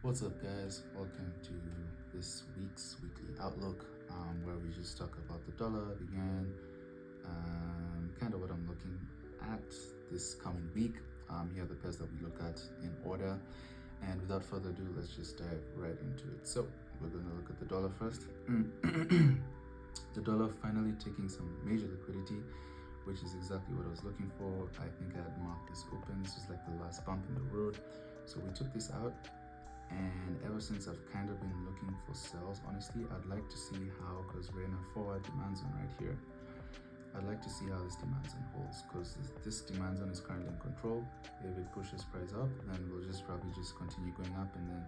What's up, guys? Welcome to this week's weekly outlook, where we just talk about the dollar, the yen, kind of what I'm looking at this coming week. Here are the pairs that we look at in order, and without further ado, let's just dive right into it. So we're going to look at the dollar first. The dollar finally taking some major liquidity, which is exactly what I was looking for. I think I had marked this open. This was like the last bump in the road, so we took this out. And ever since, I've kind of been looking for sells. Honestly, I'd like to see how, because we're in a forward demand zone right here, I'd like to see how this demand zone holds, because this demand zone is currently in control. If it pushes price up, then we'll probably just continue going up and then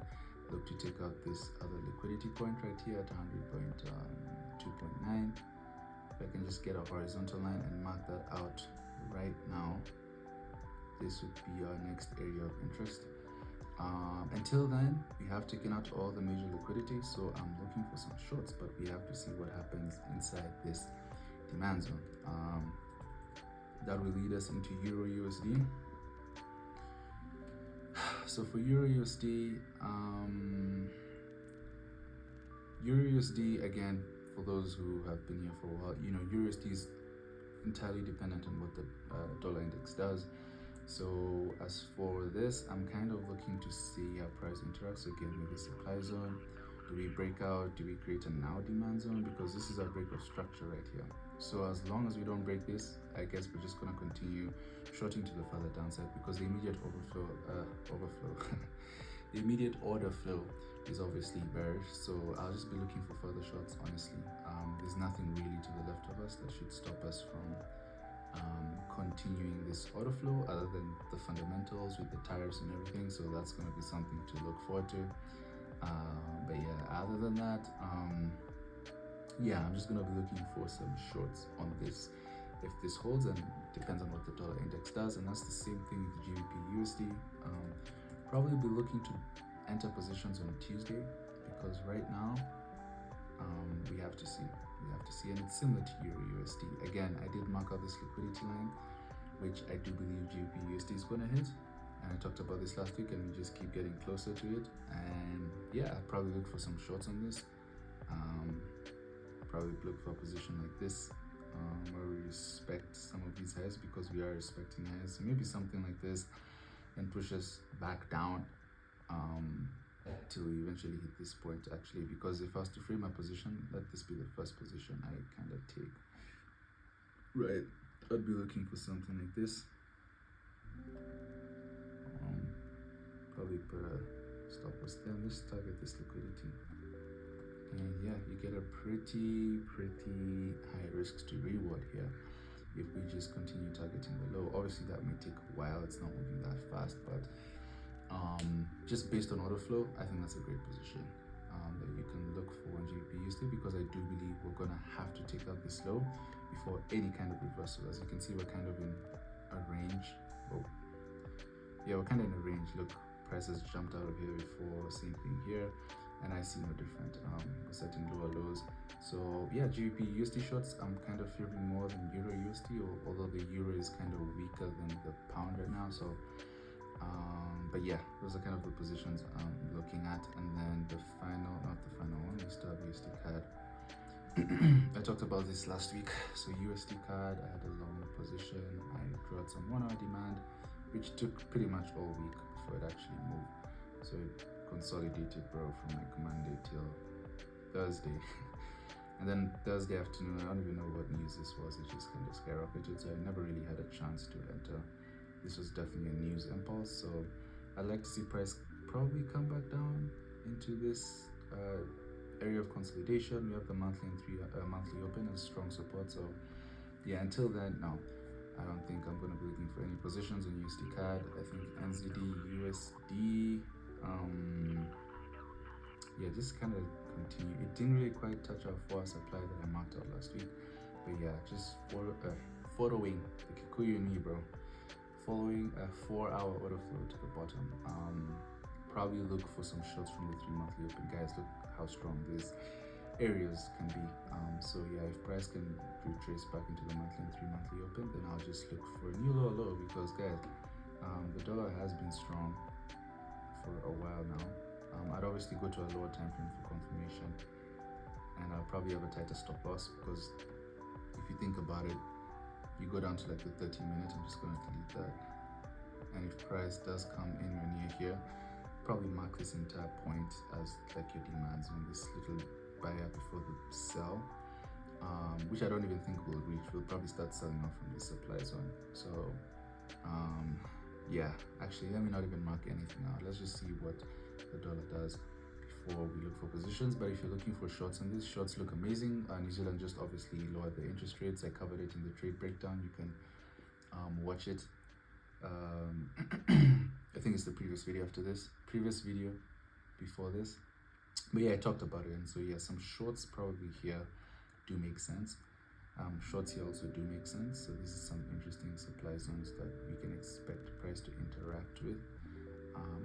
look to take out this other liquidity point right here at 100.2.9. If I can just get a horizontal line and mark that out right now, this would be our next area of interest. Until then, we have taken out all the major liquidity, so I'm looking for some shorts, but we have to see what happens inside this demand zone. That will lead us into EURUSD. So for EURUSD, EURUSD, again, for those who have been here for a while, you know, EURUSD is entirely dependent on what the dollar index does. So as for this, I'm kind of looking to see how price interacts again with the supply zone. Do we break out? Do we create a now demand zone? Because this is our break of structure right here. So as long as we don't break this, I guess we're just going to continue shorting to the further downside, because the immediate the immediate order flow is obviously bearish. So I'll just be looking for further shorts, honestly. There's nothing really to the left of us that should stop us from continuing this order flow other than the fundamentals with the tariffs and everything. So that's going to be something to look forward to. But yeah, other than that, yeah, I'm just going to be looking for some shorts on this. If this holds, and depends on what the dollar index does, and that's the same thing with the GBPUSD. Probably be looking to enter positions on Tuesday, because right now we have to see, and it's similar to EURUSD. Again, I did mark out this liquidity line, which I do believe GBPUSD is going to hit, and I talked about this last week, and we just keep getting closer to it. And yeah, I'll probably look for some shorts on this. Probably look for a position like this, where we respect some of these highs, because we are respecting highs. So maybe something like this and push us back down till we eventually hit this point, actually, because if I was to frame my position, let this be the first position I kind of take. Right, I'd be looking for something like this. Probably put a stop loss there and just target this liquidity. And yeah, you get a pretty high risk to reward here if we just continue targeting the low. Obviously that may take a while, it's not moving that fast, but just based on order flow, I think that's a great position that you can look for on GBPUSD, because I do believe we're gonna have to take out this low before any kind of reversal. As you can see, we're kind of in a range. Oh yeah, we're kind of in a range. Look, prices jumped out of here before, same thing here, and I see no different. We're setting lower lows. So yeah, GBPUSD shorts I'm kind of favoring more than EURUSD, although the euro is kind of weaker than the pound right now. So but yeah, those are kind of the positions I'm looking at. And then the final, not the final one, we still have USD CAD. I talked about this last week. So USD CAD, I had a long position. I drew out some 1 hour demand, which took pretty much all week before it actually moved. So it consolidated, bro, from like Monday till Thursday. And then Thursday afternoon, I don't even know what news this was, it just kind of skyrocketed, so I never really had a chance to enter. This was definitely a news impulse, so I'd like to see price probably come back down into this area of consolidation. We have the monthly and monthly open as strong support. So yeah, until then, no, I don't think I'm going to be looking for any positions on USD CAD. I think NZD, USD, yeah, just kind of continue. It didn't really quite touch our 4 hour supply that I marked out last week, but yeah, just following the Kikuyu in me, bro. Following a 4 hour order flow to the bottom. Probably look for some shorts from the 3 monthly open. Guys, look how strong these areas can be. So yeah, if price can retrace back into the monthly and 3 monthly open, then I'll just look for a new low, because guys, the dollar has been strong for a while now. obviously go to a lower time frame for confirmation, and I'll probably have a tighter stop loss, because if you think about it, you go down to like the 30 minute, I'm just going to delete that, and if price does come anywhere near here, probably mark this entire point as like your demand zone, this little buyer before the sell, which I don't even think we'll reach. We'll probably start selling off from the supply zone. So yeah, actually let me not even mark anything out. Let's just see what the dollar does before we look for positions. But if you're looking for shorts on this, shorts look amazing. New Zealand just obviously lowered the interest rates. I covered it in the trade breakdown. You can watch it. I think it's the previous video after this, previous video before this, but yeah, I talked about it. And so yeah, some shorts probably here do make sense. Shorts here also do make sense. So this is some interesting supply zones that we can expect price to interact with.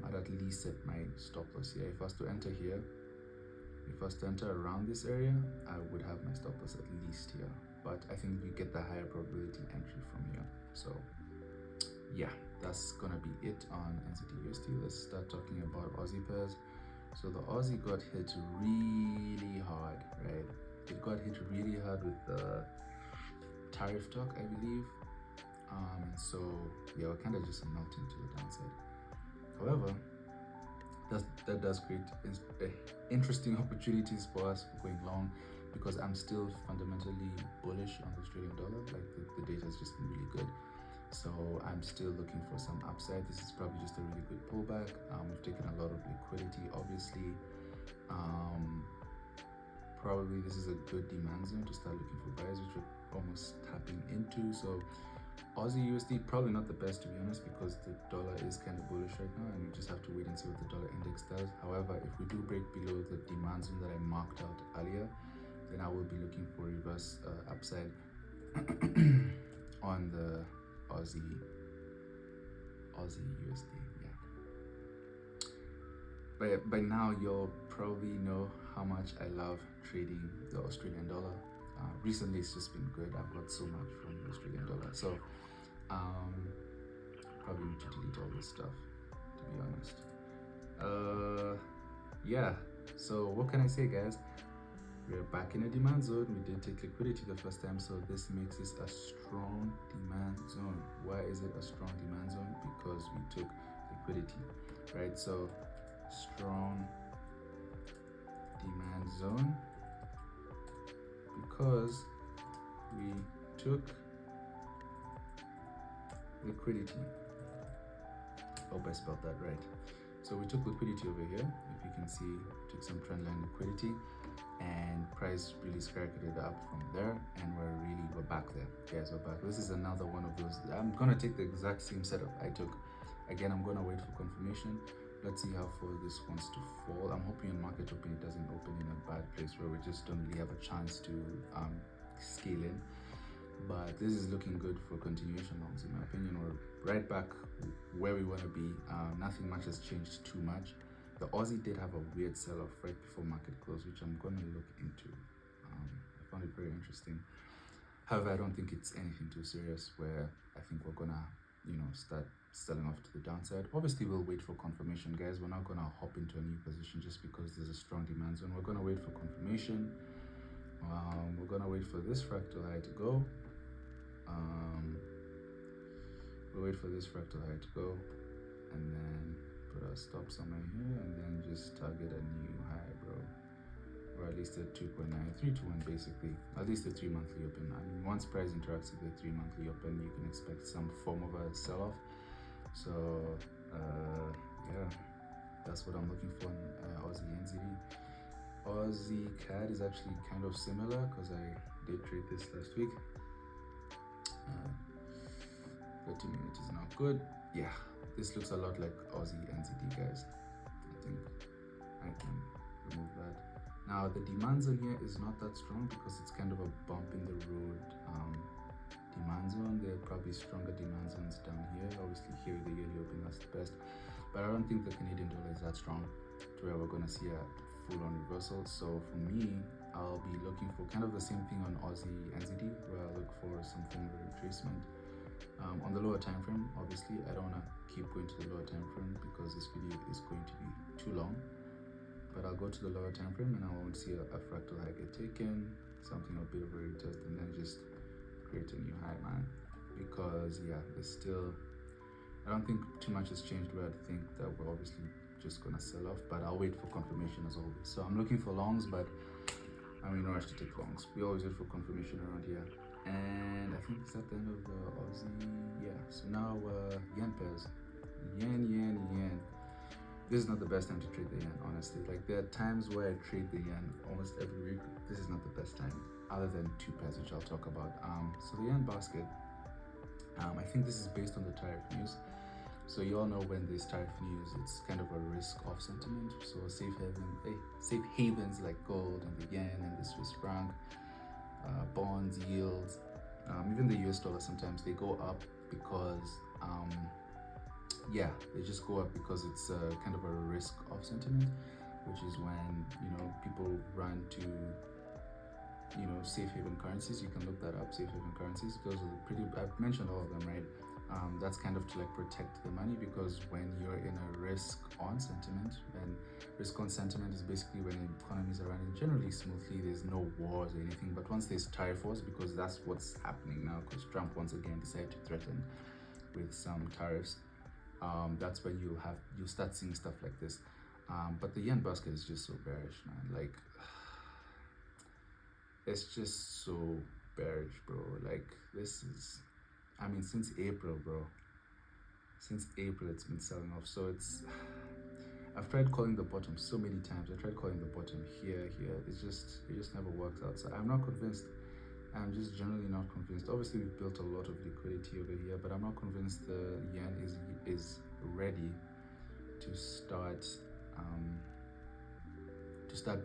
I'd at least set my stop loss here. If I was to enter here, if I was to enter around this area, I would have my stop loss at least here, but I think you get the higher probability entry from here. So yeah, that's gonna be it on NZD/USD. Let's start talking about Aussie pairs. So the Aussie got hit really hard, right? It got hit really hard with the tariff talk, I believe. And so yeah, we're kind of just melting to the downside. However, that does create interesting opportunities for us for going long, because I'm still fundamentally bullish on the Australian dollar. Like the data has just been really good. So I'm still looking for some upside. This is probably just a really good pullback. We've taken a lot of liquidity, obviously. Probably this is a good demand zone to start looking for buyers, which we're almost tapping into. So Aussie USD, probably not the best, to be honest, because the dollar is kind of bullish right now, and we just have to wait and see what the dollar index does. However, if we do break below the demand zone that I marked out earlier, then I will be looking for reverse upside on the Aussie USD. Yeah, but by now you'll probably know how much I love trading the Australian dollar. Recently it's just been good. I've got so much from the Australian dollar, so probably need to delete all this stuff, to be honest. Yeah, so what can I say, guys? We're back in a demand zone. We did take liquidity the first time, so this makes this a strong demand zone. Why is it a strong demand zone? Because we took liquidity, right? So strong demand zone because we took liquidity. Hope I spelled that right. So we took liquidity over here. If you can see, took some trendline liquidity, and price really skyrocketed up from there, and we're back there, guys. We're back. This is another one of those. I'm gonna take the exact same setup I took. Again, I'm gonna wait for confirmation. Let's see how far this wants to fall. I'm hoping in market open it doesn't open in a bad place where we just don't really have a chance to scale in. But this is looking good for continuation longs, in my opinion. We're right back where we want to be. Nothing much has changed too much. The Aussie did have a weird sell-off right before market close, which I'm going to look into. I found it very interesting. However, I don't think it's anything too serious where I think we're going to, start selling off to the downside. Obviously, we'll wait for confirmation, guys. We're not going to hop into a new position just because there's a strong demand zone. We're going to wait for confirmation. We're going to wait for this fractal high to go. We'll wait for this fractal high to go, and then put our stop somewhere here, and then just target a new high, bro, or at least a 2.9, 3 to 1, basically, at least a 3 monthly open. I mean, once price interacts with the 3 monthly open, you can expect some form of a sell-off. So yeah, that's what I'm looking for in Aussie NZD. Aussie CAD is actually kind of similar because I did trade this last week. 30 minutes is not good. Yeah, this looks a lot like Aussie NZD, guys. I think I can remove that. Now the demand zone here is not that strong because it's kind of a bump in the road demand zone. There are probably stronger demand zones down here. Obviously here the yearly open, that's the best, but I don't think the Canadian dollar is that strong to where we're going to see a full-on reversal. So for me, I'll be looking for kind of the same thing on Aussie NZD, where I'll look for some form of retracement on the lower time frame. Obviously I don't want to keep going to the lower time frame because this video is going to be too long. but I'll go to the lower time frame and I won't see a fractal high get taken, something a bit of a retest, and then just create a new high, man. Because yeah, there's still, I don't think too much has changed where I think that we're obviously just gonna sell off, but I'll wait for confirmation as always. So I'm looking for longs, but I'm in no rush to take longs. We always wait for confirmation around here. And I think it's at the end of the Aussie. Yeah, so now yen pairs. Yen. This is not the best time to trade the yen, honestly. Like, there are times where I trade the yen almost every week. This is not the best time, other than two pairs, which I'll talk about. So the yen basket, I think this is based on the tariff news. So you all know when there's tariff news, it's kind of a risk-off sentiment. So safe havens like gold and the yen and the Swiss franc, bonds, yields, even the US dollar, sometimes they go up because they just go up because it's kind of a risk-off sentiment, which is when, you know, people run to, you know, safe haven currencies. You can look that up, safe haven currencies. Those are pretty, I've mentioned all of them, right? That's kind of to like protect the money, because when you're in a risk-on sentiment, and risk-on sentiment is basically when economies are running generally smoothly, there's no wars or anything. But once there's tariff wars, because that's what's happening now, because Trump once again decided to threaten with some tariffs, that's when you'll start seeing stuff like this. But the yen basket is just so bearish, man. Like, it's just so bearish, bro. Like, this is, I mean, since April, bro. Since April, it's been selling off. So it's, I've tried calling the bottom so many times. I tried calling the bottom here. It just never works out. So I'm not convinced. I'm just generally not convinced. Obviously, we've built a lot of liquidity over here, but I'm not convinced the yen is ready to start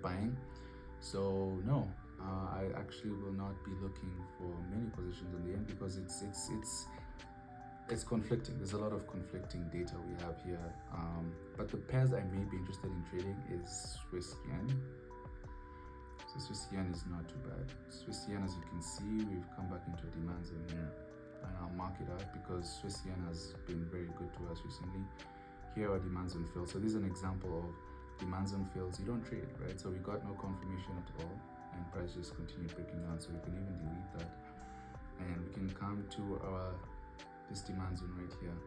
buying. So no, I actually will not be looking for many positions on the yen, because it's conflicting. There's a lot of conflicting data we have here. But the pairs I may be interested in trading is Swiss yen. So Swiss yen is not too bad. Swiss yen, as you can see, we've come back into a demand zone here, and I'll mark it out because Swiss yen has been very good to us recently. Here our demand zone fails. So this is an example of demand zone fails. You don't trade, right? So we got no confirmation at all, and price just continued breaking down. So we can even delete that, and we can come to our this demand zone right here.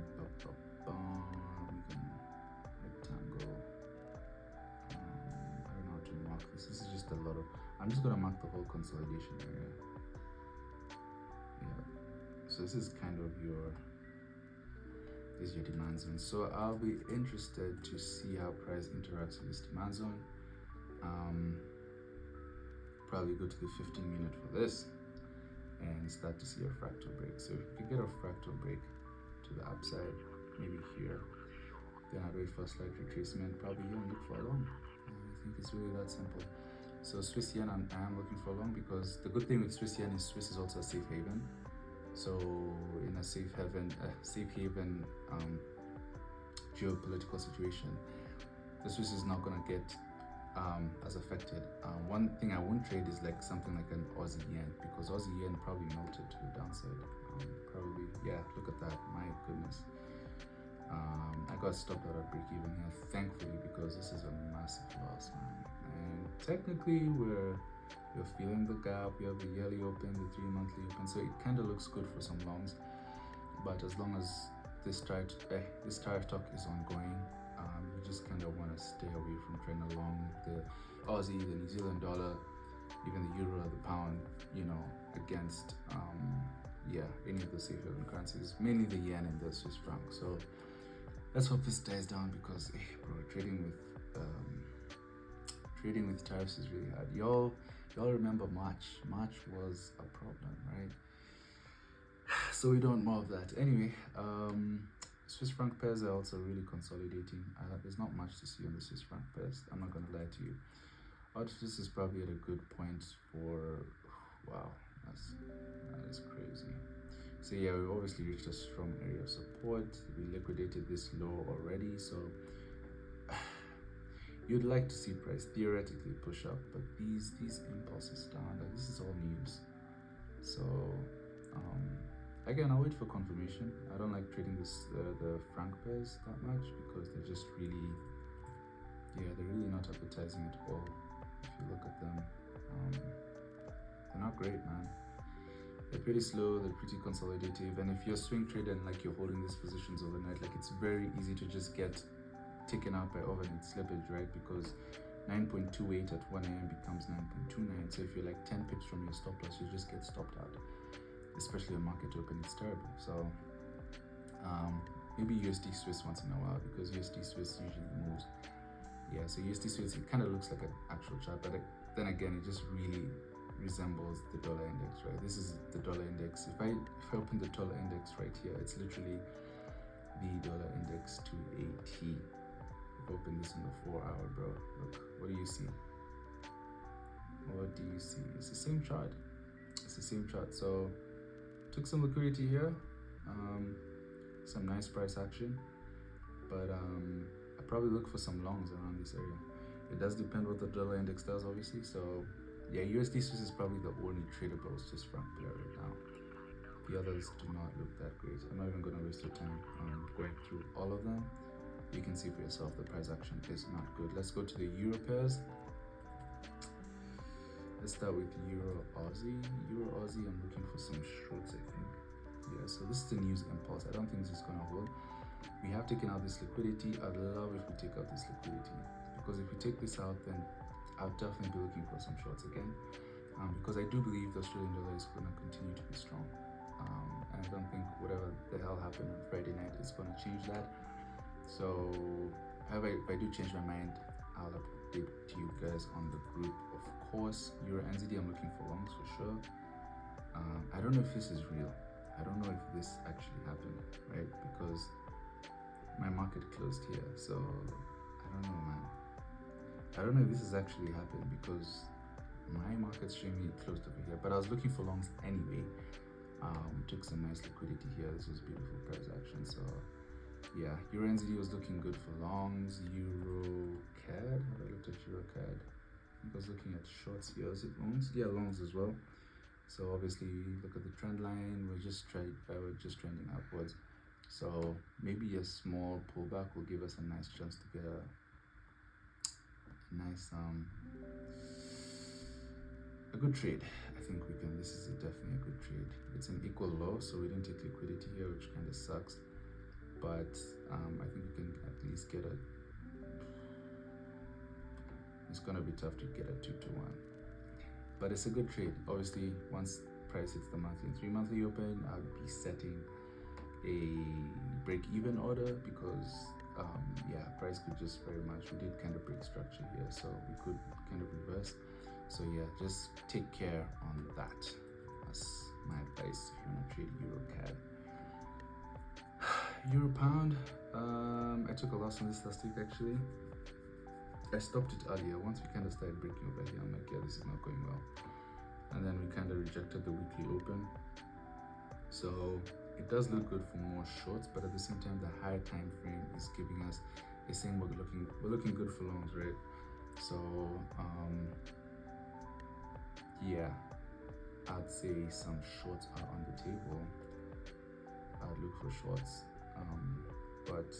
We can rectangle. I don't know how to mark this. This is just a lot of, I'm just gonna mark the whole consolidation area. Yeah. So this is kind of your demand zone. So I'll be interested to see how price interacts with this demand zone. Probably go to the 15-minute for this and start to see a fractal break. So if we get a fractal break to the upside, maybe here, then I'd wait for a slight retracement, probably here, and look for a long. I think it's really that simple. So Swiss yen, I am looking for a long, because the good thing with Swiss yen is Swiss is also a safe haven. So in a safe haven geopolitical situation, the Swiss is not gonna get as affected. One thing I won't trade is like something like an Aussie yen, because Aussie yen probably melted to the downside. Probably, yeah, look at that, my goodness. I got stopped out at break even here, thankfully, because this is a massive loss, man. And technically we're feeling the gap. We have the yearly open, the 3 monthly open, so it kind of looks good for some longs. But as long as this tariff talk is ongoing, you just kind of want to stay away from trading along the Aussie, the New Zealand dollar, even the euro, the pound, you know, against any of the safe haven currencies, mainly the yen and the Swiss franc. So let's hope this dies down, because bro, trading with tariffs is really hard. Y'all remember March was a problem, right? So we don't more of that. Anyway, Swiss franc pairs are also really consolidating. There's not much to see on the Swiss franc pairs, I'm not gonna lie to you. This is probably at a good point for, wow, that is crazy. So yeah, we obviously reached a strong area of support. We liquidated this low already, so you'd like to see price theoretically push up, but these impulses down, like, this is all news. So again, I'll wait for confirmation. I don't like trading the Franc Pairs that much because they're just really, yeah, they're really not appetizing at all. If you look at them, they're not great, man. They're pretty slow, they're pretty consolidative, and if you're swing trading and like you're holding these positions overnight, like it's very easy to just get taken out by overnight slippage, right? Because 9.28 at 1 a.m. becomes 9.29. So if you're like 10 pips from your stop loss, you just get stopped out, especially a market open. It's terrible. So maybe USD Swiss once in a while, because USD Swiss usually moves. Yeah, so USD Swiss, it kind of looks like an actual chart, but then again, it just really resembles the dollar index, right? This is the dollar index. If I open the dollar index right here, it's literally the dollar index to a T. If I open this on the 4 hour, bro, look, what do you see? What do you see? It's the same chart. It's the same chart. So took some liquidity here, some nice price action, but I probably look for some longs around this area. It does depend what the dollar index does, obviously. So yeah, USD Swiss is probably the only tradable Swiss franc pair right now. The others do not look that great. I'm not even going to waste your time going through all of them. You can see for yourself the price action is not good. Let's go to the Euro pairs. Let's start with Euro-Aussie. Euro-Aussie, I'm looking for some shorts, I think. Yeah, so this is the news impulse. I don't think this is going to hold. We have taken out this liquidity. I'd love if we take out this liquidity, because if we take this out, then I'll definitely be looking for some shorts again, because I do believe the Australian dollar is going to continue to be strong, and I don't think whatever the hell happened on Friday night is going to change that. So however, if I do change my mind, I'll update to you guys on the group. Of course, Euro NZD, I'm looking for longs for sure. I don't know if this is real. I don't know if this actually happened, right? Because my market closed here, so I don't know, man. I don't know if this has actually happened, because my market's showing me closed over here, but I was looking for longs anyway. Took some nice liquidity here. This was beautiful price action. So yeah, Euro NZD was looking good for longs. Euro CAD, have I looked at Euro CAD? I was looking at shorts here. Is it longs? Yeah, longs as well. So obviously, look at the trend line. We're just trending upwards. So maybe a small pullback will give us a nice chance to get a nice a good trade. I think we can. This is definitely a good trade. It's an equal low, so we didn't take liquidity here, which kind of sucks. But I think we can at least get a. It's gonna be tough to get a 2-to-1, but it's a good trade. Obviously, once price hits the monthly and 3 monthly open, I'll be setting a break-even order, because yeah, price could just very much, we did kind of break structure here, so we could kind of reverse. So yeah, just take care on that. That's my advice if you want to trade Euro CAD. Euro pound, I took a loss on this last week actually. I stopped it earlier. Once we kind of started breaking over here, I'm like, yeah, this is not going well. And then we kind of rejected the weekly open. So it does look good for more shorts, but at the same time, the higher time frame is giving us, is saying we're looking good for longs, right? So yeah, I'd say some shorts are on the table. I'd look for shorts, but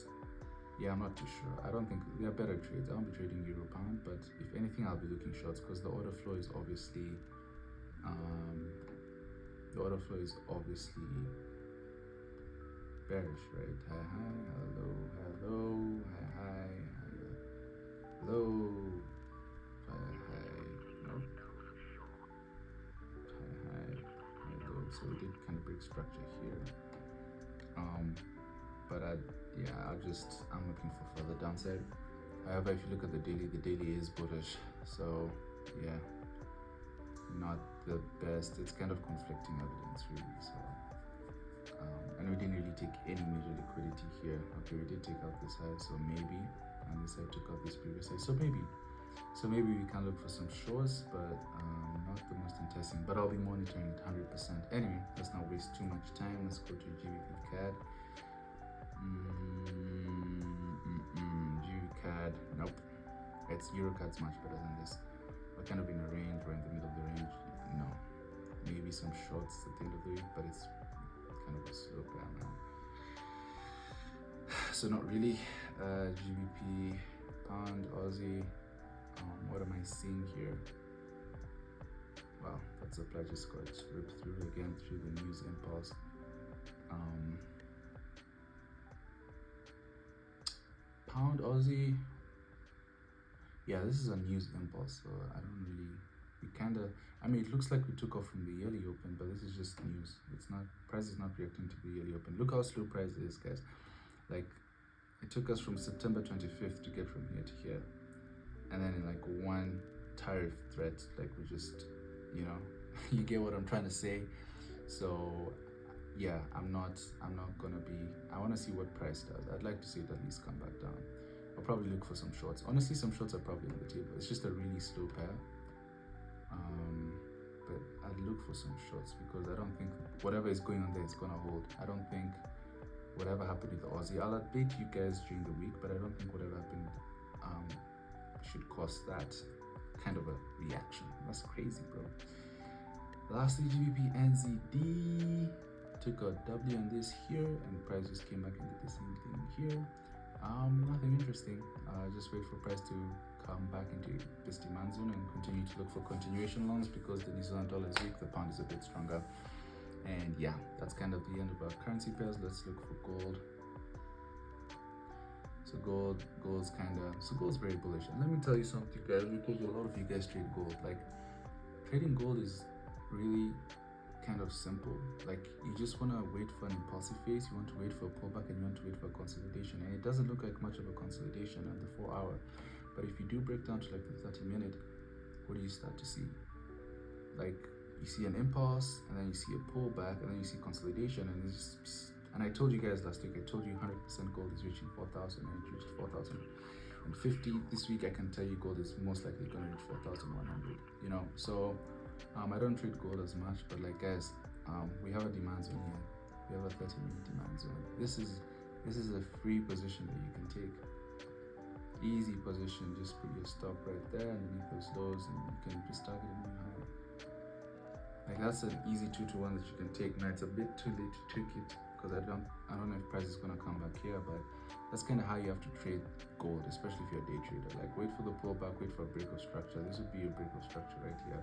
yeah, I'm not too sure. I don't think there are better trades. I won't be trading Euro pound, but if anything, I'll be looking shorts, because the order flow is obviously bearish, right? Hi, hi, hello, hello, hi, hi, hello, hi, hi, nope, hi, hi, hello. So we did kind of break structure here, but I'm looking for further downside. However, if you look at the daily is bullish, so yeah, not the best. It's kind of conflicting evidence, really. So and we didn't really take any major liquidity here. Okay, we did take out this high, so maybe, and this side took out this previous high, so maybe we can look for some shorts, but not the most enticing. But I'll be monitoring it 100%. Anyway, let's not waste too much time. Let's go to GBP CAD. GBP CAD, nope. It's Euro CAD's much better than this. We're kind of in a range. We're in the middle of the range. No, maybe some shorts at the end of the week, but it's kind of a slow pair, man. So not really. GBP, pound, Aussie. What am I seeing here? Wow, that supply just got ripped through again through the news impulse. Pound, Aussie. Yeah, this is a news impulse, so I don't really. We kind of. I mean, it looks like we took off from the yearly open, but this is just news. It's not. Price is not reacting to the yearly open. Look how slow price is, guys. Like, it took us from September 25th to get from here to here, and then in like one tariff threat, like we just, you know, you get what I'm trying to say. So yeah, I'm not gonna be. I want to see what price does. I'd like to see it at least come back down. I'll probably look for some shorts. Honestly, some shorts are probably on the table. It's just a really slow pair. But I'd look for some shorts because I don't think whatever is going on there is gonna hold. I don't think whatever happened with the Aussie, I'll update you guys during the week, but I don't think whatever happened should cause that kind of a reaction. That's crazy, bro. Lastly, GBP NZD took a W on this here, and price just came back and did the same thing here. Nothing interesting. Just wait for price to come back into this demand zone and continue to look for continuation longs because the New Zealand dollar is weak, the pound is a bit stronger. And yeah, that's kind of the end of our currency pairs. Let's look for gold. So gold's very bullish. And let me tell you something, guys, because a lot of you guys trade gold. Like, trading gold is really kind of simple. Like, you just want to wait for an impulsive phase, you want to wait for a pullback, and you want to wait for a consolidation. And it doesn't look like much of a consolidation on the 4 hour. But if you do break down to like the 30-minute, what do you start to see? Like, you see an impulse, and then you see a pullback, and then you see consolidation, and it's just, and I told you guys last week, I told you 100% gold is reaching 4,000, and it reached 4,050. This week I can tell you gold is most likely going to reach 4,100, you know. So I don't trade gold as much, but like, guys, we have a demand zone here. We have a 30-minute demand zone. This is a free position that you can take. Easy position, just put your stop right there underneath those lows, and you can just target a new high. Like, that's an easy 2-to-1 that you can take. Now it's a bit too late to trick it because I don't know if price is gonna come back here, but that's kind of how you have to trade gold, especially if you're a day trader. Like, wait for the pullback, wait for a break of structure. This would be a break of structure right here.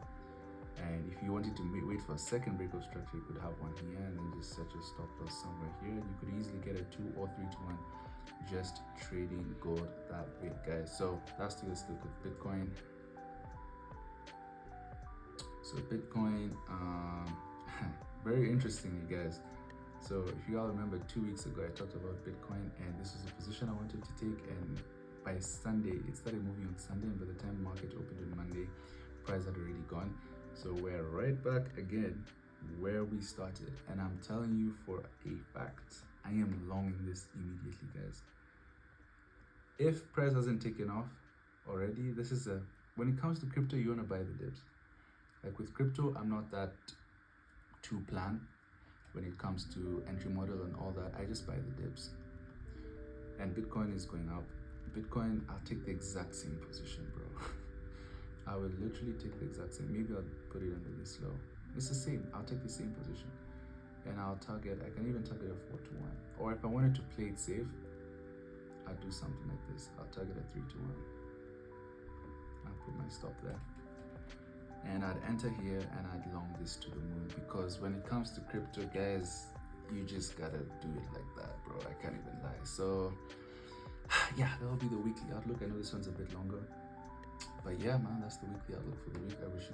And if you wanted to wait for a second break of structure, you could have one here and then just set your stop loss somewhere here. And you could easily get a 2 or 3-to-1 just trading gold that way, guys. So let's look at Bitcoin. So Bitcoin, very interesting, you guys. So if you all remember, 2 weeks ago I talked about Bitcoin, and this was a position I wanted to take, and by Sunday it started moving on Sunday, and by the time the market opened on Monday, price had already gone. So we're right back again where we started, and I'm telling you for a fact, I am longing this immediately, guys. If price hasn't taken off already, this is when it comes to crypto, you want to buy the dips. Like, with crypto, I'm not that too planned when it comes to entry model and all that. I just buy the dips. And Bitcoin is going up. Bitcoin, I'll take the exact same position, bro. I will literally take the exact same. Maybe I'll put it under this low. It's the same. I'll take the same position, and I'll target. I can even target a 4-to-1. Or if I wanted to play it safe, I'll do something like this. I'll target a 3-to-1. I'll put my stop there, and I'd enter here and I'd long this to the moon, because when it comes to crypto, guys, you just gotta do it like that, bro. I can't even lie. So yeah, that'll be the weekly outlook. I know this one's a bit longer, but yeah, man, that's the weekly outlook for the week. I wish you